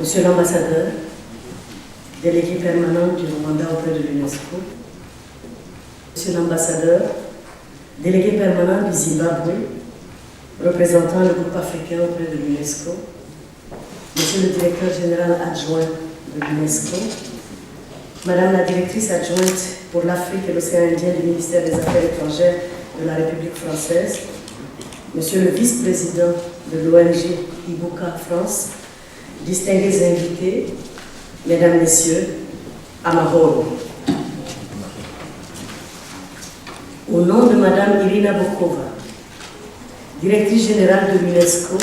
Monsieur l'ambassadeur, délégué permanent du Rwanda auprès de l'UNESCO, Monsieur l'ambassadeur, délégué permanent du Zimbabwe, représentant le groupe africain auprès de l'UNESCO, Monsieur le directeur général adjoint de l'UNESCO, Madame la directrice adjointe pour l'Afrique et l'océan Indien du ministère des Affaires étrangères de la République française, Monsieur le vice-président de l'ONG Ibuka France, distingués invités, Mesdames, Messieurs, Amahoro. Au nom de Madame Irina Bokova, directrice générale de l'UNESCO,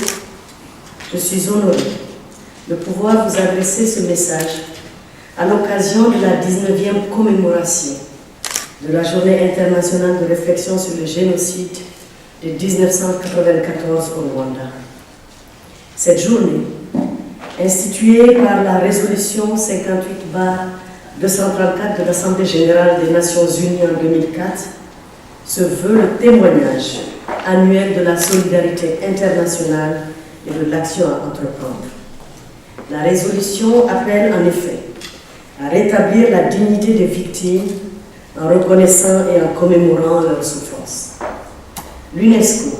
je suis honorée de pouvoir vous adresser ce message à l'occasion de la 19e commémoration de la Journée internationale de réflexion sur le génocide de 1994 au Rwanda. Cette journée, instituée par la résolution 58/234 de l'Assemblée générale des Nations unies en 2004, se veut le témoignage annuel de la solidarité internationale et de l'action à entreprendre. La résolution appelle en effet à rétablir la dignité des victimes en reconnaissant et en commémorant leurs souffrances. L'UNESCO,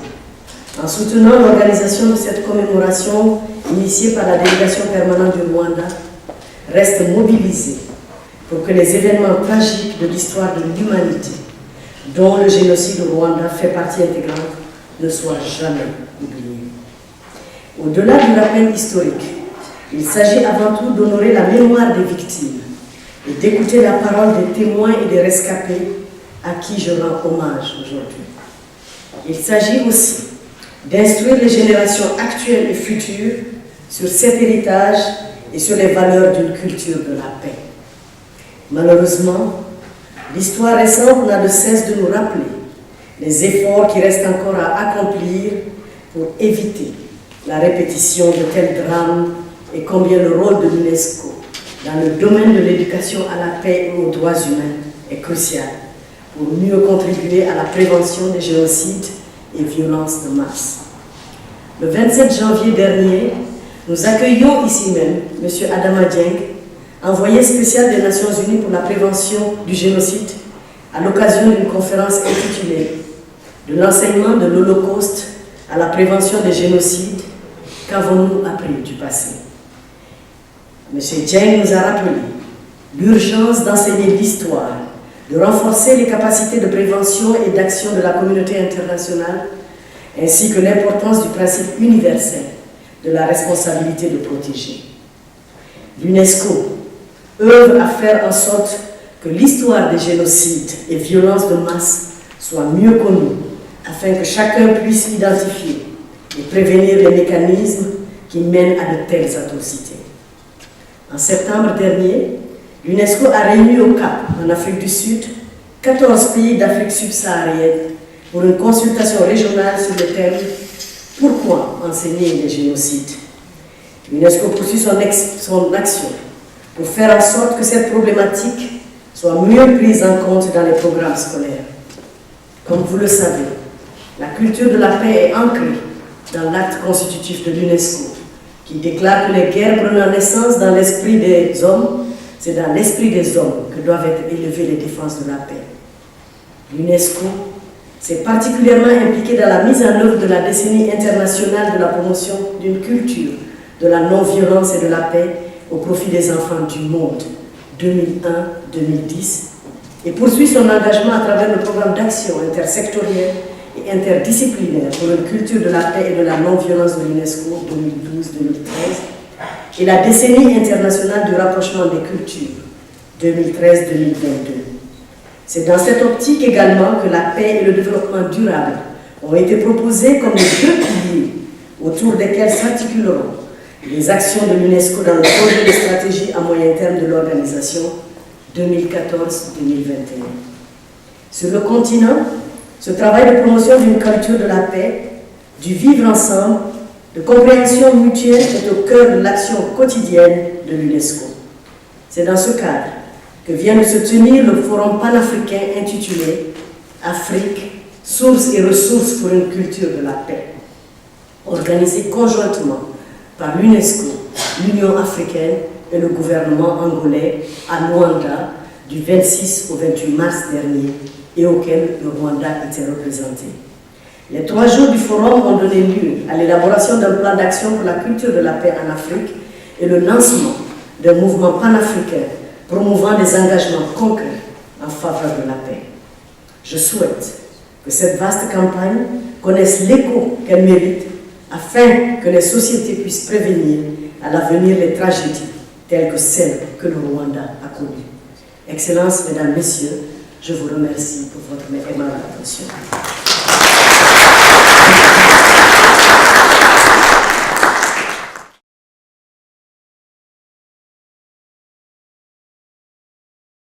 en soutenant l'organisation de cette commémoration initiée par la délégation permanente du Rwanda, reste mobilisée pour que les événements tragiques de l'histoire de l'humanité, dont le génocide au Rwanda fait partie intégrante, ne soient jamais oubliés. Au-delà du rappel historique, il s'agit avant tout d'honorer la mémoire des victimes et d'écouter la parole des témoins et des rescapés à qui je rends hommage aujourd'hui. Il s'agit aussi d'instruire les générations actuelles et futures sur cet héritage et sur les valeurs d'une culture de la paix. Malheureusement, l'histoire récente n'a de cesse de nous rappeler les efforts qui restent encore à accomplir pour éviter la répétition de tels drames et combien le rôle de l'UNESCO dans le domaine de l'éducation à la paix et aux droits humains est crucial pour mieux contribuer à la prévention des génocides et violences de masse. Le 27 janvier dernier, nous accueillions ici même M. Adama Dieng, envoyé spécial des Nations Unies pour la prévention du génocide, à l'occasion d'une conférence intitulée « De l'enseignement de l'Holocauste à la prévention des génocides, qu'avons-nous appris du passé ?» M. Dieng nous a rappelé l'urgence d'enseigner l'histoire, de renforcer les capacités de prévention et d'action de la communauté internationale, ainsi que l'importance du principe universel de la responsabilité de protéger. L'UNESCO œuvre à faire en sorte que l'histoire des génocides et violences de masse soit mieux connue, afin que chacun puisse identifier et prévenir les mécanismes qui mènent à de telles atrocités. En septembre dernier, l'UNESCO a réuni au Cap, en Afrique du Sud, 14 pays d'Afrique subsaharienne pour une consultation régionale sur le thème « Pourquoi enseigner les génocides ?» L'UNESCO poursuit son action pour faire en sorte que cette problématique soit mieux prise en compte dans les programmes scolaires. Comme vous le savez, la culture de la paix est ancrée dans l'acte constitutif de l'UNESCO, qui déclare que les guerres prenant naissance dans l'esprit des hommes, c'est dans l'esprit des hommes que doivent être élevées les défenses de la paix. L'UNESCO s'est particulièrement impliquée dans la mise en œuvre de la décennie internationale de la promotion d'une culture de la non-violence et de la paix au profit des enfants du monde, 2001-2010, et poursuit son engagement à travers le programme d'action intersectoriel et interdisciplinaire pour une culture de la paix et de la non-violence de l'UNESCO 2012-2013 et la décennie internationale du rapprochement des cultures 2013-2022. C'est dans cette optique également que la paix et le développement durable ont été proposés comme les deux piliers autour desquels s'articuleront les actions de l'UNESCO dans le projet de stratégie à moyen terme de l'organisation 2014-2021. Sur le continent, ce travail de promotion d'une culture de la paix, du vivre ensemble, de compréhension mutuelle est au cœur de l'action quotidienne de l'UNESCO. C'est dans ce cadre que vient de se tenir le forum panafricain intitulé « Afrique, sources et ressources pour une culture de la paix », organisé conjointement par l'UNESCO l'Union africaine et le gouvernement angolais à Luanda du 26 au 28 mars dernier et auquel le Rwanda était représenté. Les 3 jours du forum ont donné lieu à l'élaboration d'un plan d'action pour la culture de la paix en Afrique et le lancement d'un mouvement panafricain promouvant des engagements concrets en faveur de la paix. Je souhaite que cette vaste campagne connaisse l'écho qu'elle mérite afin que les sociétés puissent prévenir à l'avenir les tragédies telles que celles que le Rwanda a connues. Excellences, Mesdames, Messieurs, je vous remercie pour votre aimable attention.